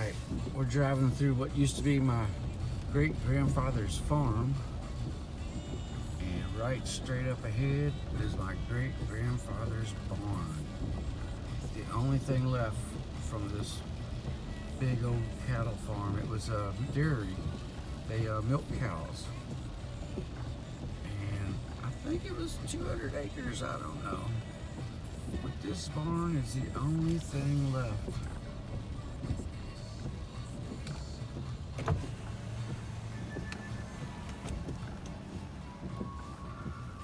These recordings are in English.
Alright, we're driving through what used to be my great-grandfather's farm. And right straight up ahead is my great-grandfather's barn. The only thing left from this big old cattle farm. It was a dairy. They milked cows. And I think it was 200 acres, I don't know. But this barn is the only thing left.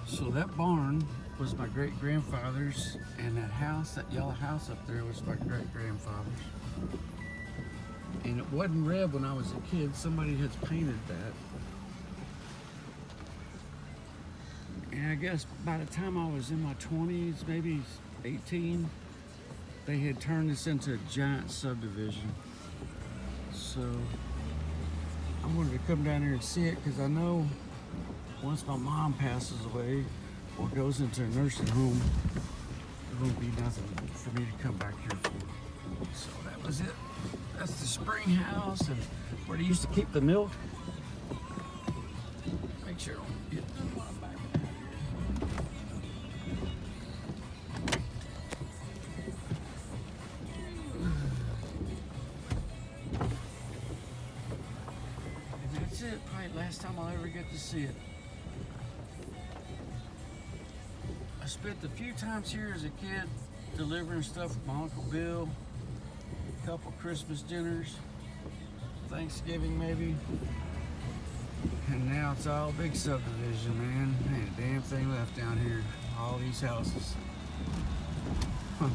So that barn was my great-grandfather's, and that house, that yellow house up there, was my great-grandfather's. And it wasn't red when I was a kid. Somebody has painted that. And I guess by the time I was in my 20s, maybe 18, they had turned this into a giant subdivision. So I wanted to come down here and see it, because I know once my mom passes away or goes into a nursing home, there won't be nothing for me to come back here for. So that was it. That's the spring house and where they used to keep the milk. Make sure I don't get none while I'm backing out here. And that's it. Probably last time I'll ever get to see it. I spent a few times here as a kid delivering stuff with my Uncle Bill. A couple Christmas dinners, Thanksgiving maybe. And now it's all big subdivision, man. Ain't a damn thing left down here. All these houses. Huh.